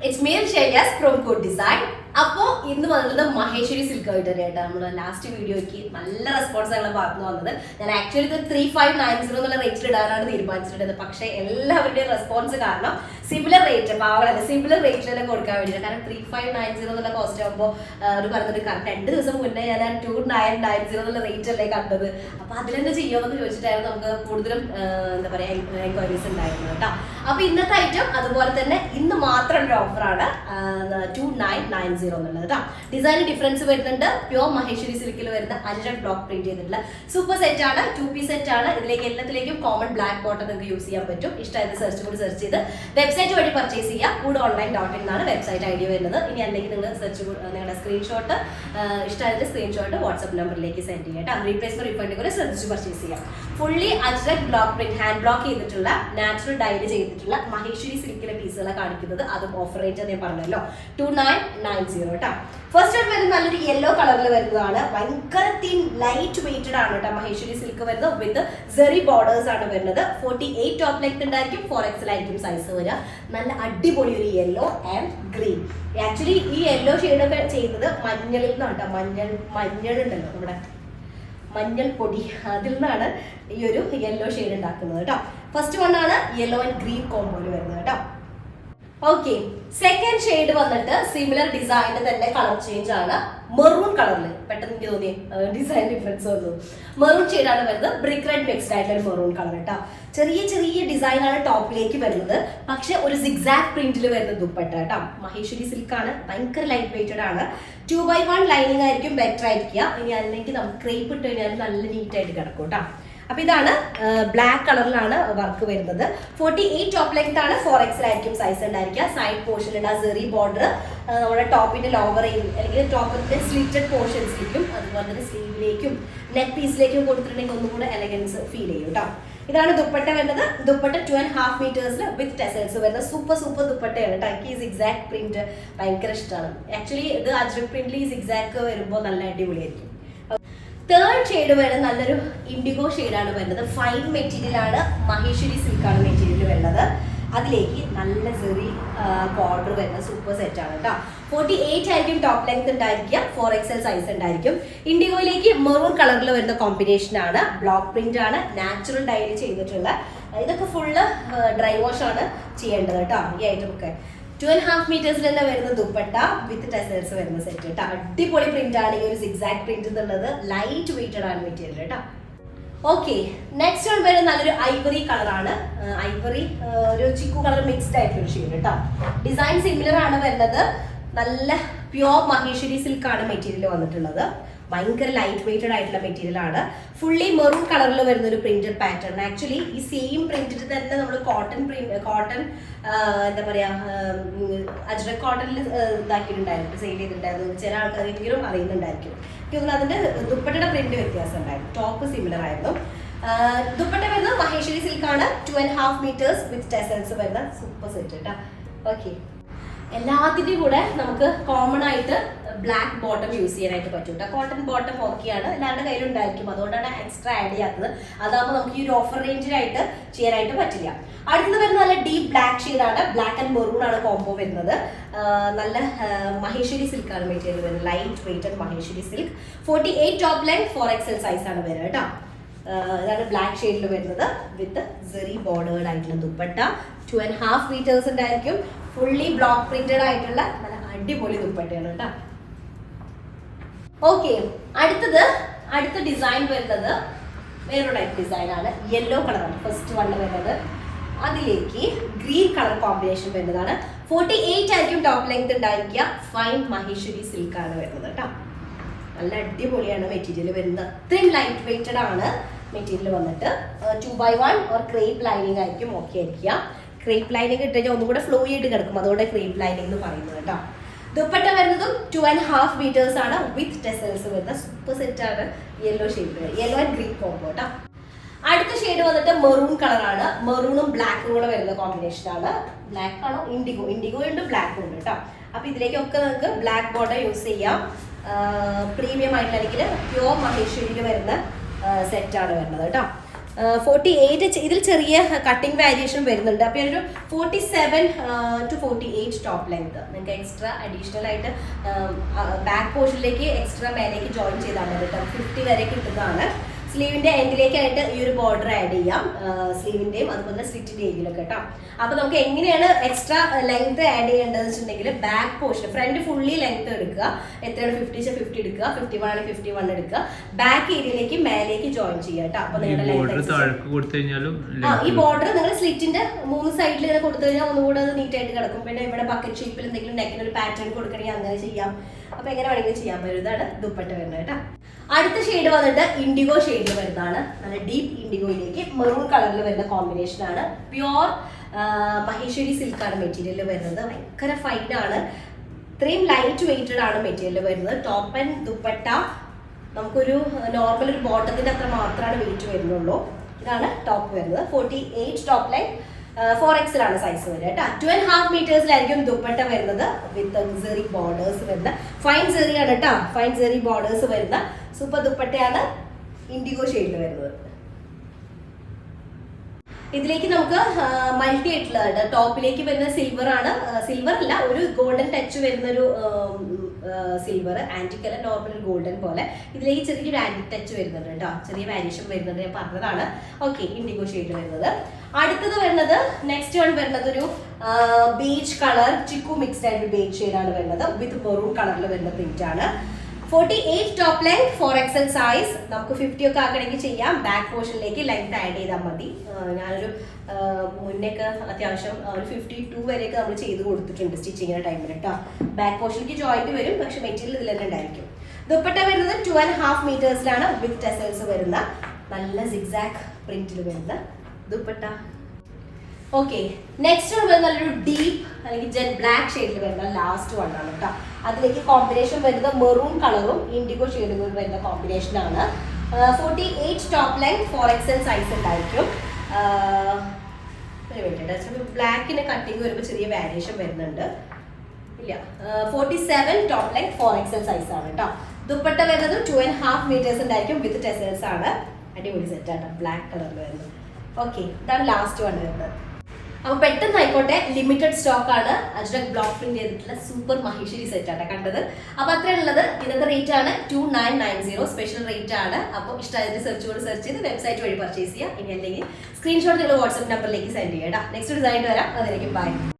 It's me and Shaila's from Code Design. അപ്പോൾ ഇന്ന് വന്നത് മഹേശ്വരി സിൽക്ക് ആയിട്ട് തന്നെയായിട്ട് നമ്മൾ ലാസ്റ്റ് വീഡിയോയ്ക്ക് നല്ല റെസ്പോൺസ് ആണ് പറഞ്ഞു വന്നത്. ഞാൻ ആക്ച്വലി ഇത് 3590 എന്നുള്ള റേറ്റിൽ ഇടാനാണ് തീരുമാനിച്ചിട്ടുള്ളത്. പക്ഷേ എല്ലാവരുടെയും റെസ്പോൺസ് കാരണം സിമിലർ റേറ്റ് പാവളല്ല സിമിലർ റേറ്റിൽ തന്നെ കൊടുക്കാൻ വേണ്ടിയിട്ട്. കാരണം 3590 എന്നുള്ള കോസ്റ്റ് ആകുമ്പോൾ ഒരു പറഞ്ഞിട്ട് 2 ദിവസം മുന്നേ ഞാൻ 2990 എന്നുള്ള റേറ്റ് അല്ലേ കണ്ടത്. അപ്പോൾ അതിൽ തന്നെ ചെയ്യുമെന്ന് ചോദിച്ചിട്ടായിരുന്നു നമുക്ക് കൂടുതലും എന്താ പറയുക എൻക്വയറീസ് ഉണ്ടായിരുന്നു കേട്ടോ. അപ്പോൾ ഇന്നത്തെ ഐറ്റം അതുപോലെ തന്നെ ഇന്ന് മാത്രം ഒരു ഓഫറാണ് 2990 എന്നുള്ളത് കേട്ടോ. ഡിസൈൻ ഡിഫറൻസ് വരുന്നുണ്ട്. പ്യോർ മഹേശ്വരി സിൽക്കിൽ വരുന്ന 100 ബ്ലോക്ക് പ്രിന്റ് ചെയ്തിട്ടുള്ള സൂപ്പർ സെറ്റ് ആണ്. 2 സെറ്റ് ആണ്. ഇതിലേക്ക് എല്ലാത്തിലേക്കും കോമൺ ബ്ലാക്ക് ബോട്ടം നിങ്ങൾക്ക് യൂസ് ചെയ്യാൻ പറ്റും. ഇഷ്ടമായത് സെർച്ച് ചെയ്ത് വെബ്സൈറ്റ് വഴി പർച്ചേസ് ചെയ്യുക. foodonline.in എന്നാണ് വെബ്സൈറ്റ് ഐഡിയ വരുന്നത്. ഇനി അല്ലെങ്കിൽ നിങ്ങൾ നിങ്ങളുടെ സ്ക്രീൻഷോട്ട് ഇഷ്ടമായത് സ്ക്രീൻഷോട്ട് വാട്സ്ആപ്പ് നമ്പറിലേക്ക് സെൻഡ് ചെയ്യുക കേട്ടോ. റീപ്ലേസ്മെന്റ് റീഫണ്ട് കൂടെ ശ്രദ്ധിച്ച് പർച്ചേസ് ചെയ്യാം. Fully ajrak block print hand block ചെയ്തിട്ടുള്ള നാച്ചുറൽ ഡൈല് ചെയ്തിട്ടുള്ള മഹേശ്വരി സിൽക്കിലെ പീസുകളെ കാണിക്കുന്നത്. അതും ഓഫർ റേറ്റ് ഞാൻ പറഞ്ഞല്ലോ 2990 കേട്ടോ. ഫസ്റ്റ് വൺ വരുന്നത് നല്ലൊരു യെല്ലോ കളറിൽ വരുന്നതാണ്. ഭയങ്കര തിൻ ലൈറ്റ് വെയിറ്റഡ് ആണ് കേട്ടോ മഹേശ്വരി സിൽക്ക് വരുന്നത്. വിത്ത് സെറി ബോർഡേഴ്സ് ആണ് വരുന്നത്. 48 ടോപ്പ് ലെങ്ത് ഉണ്ടായിരിക്കും. 4XL ആയിരിക്കും സൈസ് വരിക. നല്ല അടിപൊളി ഒരു യെല്ലോ ആൻഡ് ഗ്രീൻ. ആക്ച്വലി ഈ യെല്ലോ ഷെയ്ഡൊക്കെ ചെയ്യുന്നത് മഞ്ഞളിൽ നിന്നാണ് കേട്ടോ. മഞ്ഞൾ ഉണ്ടല്ലോ നമ്മുടെ മഞ്ഞൾ പൊടി, അതിൽ നിന്നാണ് ഈ ഒരു യെല്ലോ ഷെയ്ഡ് ഉണ്ടാക്കുന്നത് കേട്ടോ. ഫസ്റ്റ് വൺ ആണ് യെല്ലോ ആൻഡ് ഗ്രീൻ കോമ്പോയിൽ വരുന്നത് കേട്ടോ. ഓക്കെ, സെക്കൻഡ് ഷെയ്ഡ് വന്നിട്ട് സിമിലർ ഡിസൈനിന്റെ തന്നെ കളർ ചേഞ്ച് ആണ്. മെറൂൺ കളറിൽ പെട്ടെന്ന് എനിക്ക് തോന്നി ഡിസൈൻ ഡിഫറൻസ് വന്നു. മെറൂൺ ഷെയ്ഡാണ് വരുന്നത്. ബ്രിക്ക് റെഡ് മിക്സ്ഡ് ആയിട്ടുള്ള ഒരു മെറൂൺ കളർ കേട്ടോ. ചെറിയ ഡിസൈൻ ആണ് ടോപ്പിലേക്ക് വരുന്നത്. പക്ഷെ ഒരു സിഗ്സാക് പ്രിന്റിൽ വരുന്ന ദുപ്പട്ട കേട്ടോ. മഹേശ്വരി സിൽക്കാണ്. ഭയങ്കര ലൈറ്റ് വെയിറ്റഡ് ആണ്. 2x1 ലൈനിങ് ആയിരിക്കും ബെറ്റർ ആയിരിക്കുക. ഇനി അല്ലെങ്കിൽ നമുക്ക് ക്രേപ്പ് ഇട്ട് കഴിഞ്ഞാൽ നല്ല നീറ്റ് ആയിട്ട് കിടക്കും കേട്ടോ. അപ്പൊ ഇതാണ് ബ്ലാക്ക് കളറിലാണ് വർക്ക് വരുന്നത്. 48 ടോപ്പ് ലെങ്ത് ആണ്. 4XL ആയിരിക്കും സൈസ് ഉണ്ടായിരിക്കുക. സൈഡ് പോർഷനിൽ ആ സെറി ബോർഡർ നമ്മുടെ ടോപ്പിന്റെ ലോവർ അല്ലെങ്കിൽ ടോപ്പിന്റെ സ്ലിറ്റഡ് പോർഷൻസിലേക്കും അതുപോലെ തന്നെ സ്ലീവിലേക്കും നെക്ക് പീസിലേക്കും കൊടുത്തിട്ടുണ്ടെങ്കിൽ ഒന്നും കൂടെ എലഗൻസ് ഫീൽ ചെയ്യും കേട്ടോ. ഇതാണ് ദുപ്പട്ട വരുന്നത്. ദുപ്പട്ട 2.5 മീറ്റേഴ്സിൽ വിത്ത് ടെസൽസ് വരുന്ന സൂപ്പർ ദുപ്പട്ടയാണ് കേട്ടോ. എനിക്ക് ഈ സിഗ്സാക് പ്രിന്റ് ഭയങ്കര ഇഷ്ടമാണ്. ആക്ച്വലി ഇത് അജ്രക് പ്രിന്റിൽ ഈ സിഗ്സാക് വരുമ്പോൾ നല്ല അടിപൊളിയായിരിക്കും. തേർഡ് ഷെയ്ഡ് വരുന്നത് നല്ലൊരു ഇൻഡിഗോ ഷെയ്ഡാണ് വരുന്നത്. ഫൈൻ മെറ്റീരിയൽ ആണ്. മഹേശ്വരി സിൽക്കാണ് മെറ്റീരിയൽ വരുന്നത്. അതിലേക്ക് നല്ല സെറി ബോർഡർ വരുന്ന സൂപ്പർ സെറ്റ് ആണ് കേട്ടോ. 48 ആയിരിക്കും ടോപ്പ് ലെങ്ത് ഉണ്ടായിരിക്കുക. 4XL സൈസ് ഉണ്ടായിരിക്കും. ഇൻഡിഗോയിലേക്ക് മെറൂൺ കളറിൽ വരുന്ന കോമ്പിനേഷൻ ആണ്. ബ്ലോക്ക് പ്രിന്റ് ആണ്. നാച്ചുറൽ ഡൈലി ചെയ്തിട്ടുള്ള ഇതൊക്കെ ഫുള്ള് ഡ്രൈ വാഷ് ആണ് ചെയ്യേണ്ടത് കേട്ടോ. ഈ ഐറ്റം ഒക്കെ 2.5 മീറ്റേഴ്സിൽ തന്നെ വരുന്ന ദുപ്പട്ട വിത്ത് ടെസൽസ് വരുന്ന സെറ്റ് കേട്ടോ. അടിപൊളി പ്രിന്റ് ആണ് ഈ ഒരു സിഗ്സാക് പ്രിന്റ് എന്നുള്ളത്. ലൈറ്റ് വെയിറ്റഡ് ആണ് മെറ്റീരിയൽ കേട്ടോ. ഓക്കെ, നെക്സ്റ്റ് വൺ വരുന്നത് നല്ലൊരു ഐവറി കളറാണ്. ഐവറി ഒരു ചിക്കു കളർ മിക്സ്ഡ് ആയിട്ടുള്ള ഒരു ഷെയ്ഡ് കേട്ടോ. ഡിസൈൻ സിമിലർ ആണ് വരുന്നത്. നല്ല പ്യോർ മഹേശ്വരി സിൽക്കാണ് മെറ്റീരിയൽ വന്നിട്ടുള്ളത്. ഭയങ്കര ലൈറ്റ് വെയിറ്റഡ് ആയിട്ടുള്ള മെറ്റീരിയൽ ആണ്. ഫുള്ളി മെറൂൺ കളറിൽ വരുന്ന ഒരു പ്രിന്റഡ് പാറ്റേൺ. ആക്ച്വലി ഈ സെയിം പ്രിന്റിൽ തന്നെ നമ്മൾ കോട്ടൺ എന്താ പറയാ അജ്രക് കോട്ടണിൽ ഇതാക്കിയിട്ടുണ്ടായിരുന്നു, സെയിൽ ചെയ്തിട്ടുണ്ടായിരുന്നു. ചില ആൾക്കാരെങ്കിലും അറിയുന്നുണ്ടായിരിക്കും. എനിക്ക് അതിന്റെ ദുപ്പട്ടയുടെ പ്രിന്റ് വ്യത്യാസം ഉണ്ടായിരുന്നു. ടോപ്പ് സിമിലർ ആയിരുന്നു. ദുപ്പട്ട വരുന്നത് മഹേശ്വരി സിൽക്കാണ്. 2.5 മീറ്റേഴ്സ് വിത്ത് ടെസൽസ് വരുന്ന സൂപ്പർ സെറ്റ് കേട്ടോ. ഓക്കെ, എല്ലാത്തിൻ്റെയും കൂടെ നമുക്ക് കോമൺ ആയിട്ട് ബ്ലാക്ക് ബോട്ടം യൂസ് ചെയ്യാനായിട്ട് പറ്റും കേട്ടോ. കോട്ടൺ ബോട്ടം ഓക്കെയാണ്, എല്ലാവരുടെ കയ്യിലുണ്ടായിരിക്കും. അതുകൊണ്ടാണ് എക്സ്ട്രാ ആഡ് ചെയ്യാത്തത്. അതാകുമ്പോൾ നമുക്ക് ഈ ഒരു ഓഫർ റേഞ്ചിലായിട്ട് ചെയ്യാനായിട്ട് പറ്റില്ല. അടുത്തത് വരുന്നത് നല്ല ഡീപ്പ് ബ്ലാക്ക് ഷെയ്ഡാണ്. ബ്ലാക്ക് ആൻഡ് മെറൂൺ ആണ് കോംബോ വരുന്നത്. നല്ല മഹേശ്വരി സിൽക്കാണ് മെറ്റീരിയൽ വരുന്നത്. Light weighted Maheshwari silk. 48 top length 4XL size ആണ് വരുന്നത് കേട്ടോ. ഇതാണ് ബ്ലാക്ക് ഷെയ്ഡിൽ വരുന്നത് വിത്ത് സെറി ബോർഡേർഡ് ആയിട്ടുള്ള ദുപ്പട്ട. 2.5 മീറ്റേഴ്സ് ഉണ്ടായിരിക്കും. ഫുള്ളി ബ്ലോക്ക് പ്രിന്റഡ് ആയിട്ടുള്ള നല്ല അടിപൊളി ദുപ്പട്ടയാണ് കേട്ടോ. ഓക്കെ, അടുത്ത ഡിസൈൻ വരുന്നത് വേറൊരു ടൈപ്പ് ഡിസൈൻ ആണ്. യെല്ലോ കളറാണ് ഫസ്റ്റ് വണ്ണ് വരുന്നത്. അതിലേക്ക് ഗ്രീൻ കളർ കോമ്പിനേഷൻ വരുന്നതാണ്. 48 ആയിരിക്കും ടോപ്പ് ലെങ്ത് ഉണ്ടായിരിക്കുക. ഫൈൻ മഹേശ്വരി സിൽക്കാണ് വരുന്നത് കേട്ടോ. നല്ല അടിപൊളിയാണ് മെറ്റീരിയൽ വരുന്നത്. അത്രയും ലൈറ്റ് വെയിറ്റഡ് ആണ് മെറ്റീരിയൽ വന്നിട്ട്. 2x1 ഓർ ക്രേപ്പ് ലൈനിങ് ആയിരിക്കും ഓക്കെ ആയിരിക്കുക. ക്രേപ്പ് ലൈനിങ് ഇട്ട് കഴിഞ്ഞാൽ ഒന്നും കൂടെ ഫ്ലോ ചെയ്ത് കിടക്കും. അതുകൊണ്ട് ക്രേപ്പ് ലൈനിങ് എന്ന് പറയുന്നത് കേട്ടോ. ദുപ്പട്ട വരുന്നതും 2.5 മീറ്റേഴ്സ് ആണ് വിത്ത് ടെസൽസ് വരുന്ന സൂപ്പർ സെറ്റ് ആണ്. Yellow shade, yellow and green combo കേട്ടോ. അടുത്ത ഷെയ്ഡ് വന്നിട്ട് മെറൂൺ കളറാണ്. മെറൂണും ബ്ലാക്കും കൂടെ വരുന്ന കോമ്പിനേഷൻ ആണ്. ബ്ലാക്ക് ആണോ ഇൻഡിഗോ ഉണ്ട്, ബ്ലാക്കും ഉണ്ട് കേട്ടോ. അപ്പൊ ഇതിലേക്കൊക്കെ നമുക്ക് ബ്ലാക്ക് ബോർഡർ യൂസ് ചെയ്യാം. പ്രീമിയം ആയിട്ടുള്ള അല്ലെങ്കിൽ പ്യോർ മഹേശ്വരിയിൽ വരുന്ന സെറ്റാണ് വരുന്നത് കേട്ടോ. 48 ഇതിൽ ചെറിയ കട്ടിങ് വേരിയേഷൻ വരുന്നുണ്ട്. അപ്പോൾ ഒരു 47 to 48 ടോപ്പ് ലെങ്ത് നിങ്ങൾക്ക് എക്സ്ട്രാ അഡീഷണൽ ആയിട്ട് ബാക്ക് പോർഷനിലേക്ക് എക്സ്ട്രാ മേലേക്ക് ജോയിൻ ചെയ്താൽ മതി കേട്ടോ. 50 വരെ കിട്ടുന്നതാണ്. സ്ലീവിന്റെ എൻഡിലേക്കായിട്ട് ഈ ഒരു ബോർഡർ ആഡ് ചെയ്യാം, സ്ലീവിന്റെയും അതുപോലെ സ്ലിറ്റിന്റെ ഏരിയയിലൊക്കെ കേട്ടോ. അപ്പൊ നമുക്ക് എങ്ങനെയാണ് എക്സ്ട്രാ ലെങ്ത് ആഡ് ചെയ്യേണ്ടതെന്ന് വെച്ചിട്ടുണ്ടെങ്കിൽ back portion front fully length എടുക്കുക. എത്രയാണ് 50 എടുക്കുക, 51 ആണെങ്കിൽ 51 എടുക്കുക. ബാക്ക് ഏരിയയിലേക്ക് മേലേക്ക് ജോയിൻ ചെയ്യുക കേട്ടോ. അപ്പൊ നിങ്ങളുടെ ഈ ബോർഡർ നിങ്ങൾ സ്ലിറ്റിന്റെ 3 സൈഡിൽ ഇങ്ങനെ കൊടുത്തു കഴിഞ്ഞാൽ ഒന്നുകൂടെ അത് നീറ്റ് ആയിട്ട് കിടക്കും. പിന്നെ ഇവിടെ ബക്കറ്റ് ഷേപ്പിൽ എന്തെങ്കിലും നെക്കിന് ഒരു പാറ്റേൺ കൊടുക്കണമെങ്കിൽ അങ്ങനെ ചെയ്യാം. അപ്പൊ എങ്ങനെ വേണമെങ്കിലും ചെയ്യാൻ പറ്റും. ഇതാണ് ദുപ്പട്ട വരുന്നത് കേട്ടോ. അടുത്ത ഷെയ്ഡ് വന്നിട്ട് ഇൻഡിഗോ ഷെയ്ഡിൽ വരുന്നതാണ്. നല്ല ഡീപ്പ് ഇൻഡിഗോയിലേക്ക് മെറൂൺ കളറിൽ വരുന്ന കോമ്പിനേഷൻ ആണ്. പ്യുവർ മഹേശ്വരി സിൽക്കാണ് മെറ്റീരിയൽ വരുന്നത്. ഭയങ്കര ഫൈൻ ആണ്. ഇത്രയും ലൈറ്റ് വെയ്റ്റഡ് ആണ് മെറ്റീരിയൽ വരുന്നത്. ടോപ്പ് ആൻഡ് ദുപ്പട്ട നമുക്കൊരു നോർമൽ ഒരു ബോട്ടത്തിന്റെ അത്ര മാത്രമാണ് വെയിറ്റ് വരുന്നുള്ളൂ. ഇതാണ് ടോപ്പ് വരുന്നത്. 48 ടോപ്പ് ലൈൻ 4XL ആണ് സൈസ് വരിക കേട്ടോ. 2.5 മീറ്റേഴ്സിലായിരിക്കും ദുപ്പട്ട വരുന്നത് വിത്ത് സെറി ബോർഡേഴ്സ് വരുന്ന ഫൈൻ സെറി ആണ് കേട്ടോ. ഫൈൻ സെറി ബോർഡേഴ്സ് വരുന്ന സൂപ്പർ ദുപ്പട്ടയാണ് ഇൻഡിഗോ ഷെയ്ഡിൽ വരുന്നത്. ഇതിലേക്ക് നമുക്ക് മൾട്ടി ആയിട്ടുള്ള ടോപ്പിലേക്ക് വരുന്ന സിൽവർ ആണ്. സിൽവർ അല്ല, ഒരു ഗോൾഡൻ ടച്ച് വരുന്ന ഒരു സിൽവർ ആന്റിക് അല്ല, നോർമൽ ഗോൾഡൻ പോലെ. ഇതിലേക്ക് ചെറിയൊരു ആന്റിക് ടച്ച് വരുന്നുണ്ട് കേട്ടോ. ചെറിയ വാരിയേഷൻ വരുന്നുണ്ട്, ഞാൻ പറഞ്ഞതാണ്. ഓക്കെ, ഇൻഡിഗോ ഷെയ്ഡ് വരുന്നത്. അടുത്തത് വരുന്നത് നെക്സ്റ്റ് വൺ വരുന്നത് ഒരു ബീച്ച് കളർ ചിക്കു മിക്സ്ഡ് ആയിട്ട് ബീച്ച് ഷെയ്ഡാണ് വരുന്നത് വിത്ത് മെറൂൺ കളറിൽ വരുന്ന പ്രിന്റ് ആണ്. 48 ടോപ്പ് ലെങ്ത് 4XL സൈസ്. നമുക്ക് 50 ഒക്കെ ആക്കണമെങ്കിൽ ചെയ്യാം. ബാക്ക് പോർഷനിലേക്ക് ലെങ്ത് ആഡ് ചെയ്താൽ മതി. ഞാനൊരു മുന്നേക്ക് അത്യാവശ്യം ഒരു 52 വരെയൊക്കെ നമ്മൾ ചെയ്ത് കൊടുത്തിട്ടുണ്ട് സ്റ്റിച്ചിങ്ങിന്റെ ടൈമിൽ കേട്ടോ. ബാക്ക് പോർഷനിലേക്ക് ജോയിന്റ് വരും, പക്ഷെ മെറ്റീരിയൽ ഇതിൽ തന്നെ ഉണ്ടായിരിക്കും. ദുപ്പട്ട വരുന്നത് 2.5 മീറ്റേഴ്സിലാണ് വിത്ത് ടെസൽസ് വരുന്ന നല്ല സിഗ്സാഗ് പ്രിന്റിൽ വരുന്ന ദുപ്പട്ട. ഓക്കെ, നെക്സ്റ്റ് വൺ വരുന്ന നല്ലൊരു ഡീപ്പ് അല്ലെങ്കിൽ ജെറ്റ് ബ്ലാക്ക് ഷെയ്ഡിൽ വരുന്ന ലാസ്റ്റ് വൺ ആണ് കേട്ടോ. അതിലേക്ക് കോമ്പിനേഷൻ വരുന്നത് മെറൂൺ കളറും ഇൻഡിഗോ ഷെയ്ഡുകളും വരുന്ന കോമ്പിനേഷൻ ആണ്. 48 ടോപ്പ് ലെങ്ത് 4XL സൈസ് ഉണ്ടായിരിക്കും. ബ്ലാക്കിന് കട്ടിങ് വരുമ്പോൾ ചെറിയ വാരിയേഷൻ വരുന്നുണ്ട്. ഇല്ല, 47 ടോപ്പ് ലെങ്ത് 4XL സൈസ് ആണ് കേട്ടോ. ദുപ്പട്ട വരുന്നത് 2.5 മീറ്റേഴ്സ് ഉണ്ടായിരിക്കും വിത്ത് ടെസൽസ് ആണ്. അടിപൊളി സെറ്റ് ആണ്, ബ്ലാക്ക് കളറിൽ വരുന്നത്. ഓക്കെ, ഇതാണ് ലാസ്റ്റ് വൺ വരുന്നത്. അപ്പൊ പെട്ടെന്ന് ആയിക്കോട്ടെ, ലിമിറ്റഡ് സ്റ്റോക്ക് ആണ്. അജ്രക് ബ്ലോക്ക് പ്രിന്റ് ചെയ്തിട്ടുള്ള സൂപ്പർ മഹേശ്വരി സെറ്റ് ആണ് കണ്ടത്. അപ്പൊ അത്രയുള്ളത്. ഇന്നത്തെ റേറ്റ് ആണ് 2990, സ്പെഷ്യൽ റേറ്റ് ആണ്. അപ്പോൾ ഇഷ്ടമായത് സെർച്ച് ചെയ്ത് വെബ്സൈറ്റ് വഴി പർച്ചേസ് ചെയ്യുക. ഇനി അല്ലെങ്കിൽ സ്ക്രീൻഷോട്ട് നിങ്ങൾ വാട്സ്ആപ്പ് നമ്പറിലേക്ക് സെൻഡ് ചെയ്യാം. നെക്സ്റ്റ് ഡിസൈൻ വരാം. അതിലേക്ക് ബൈ.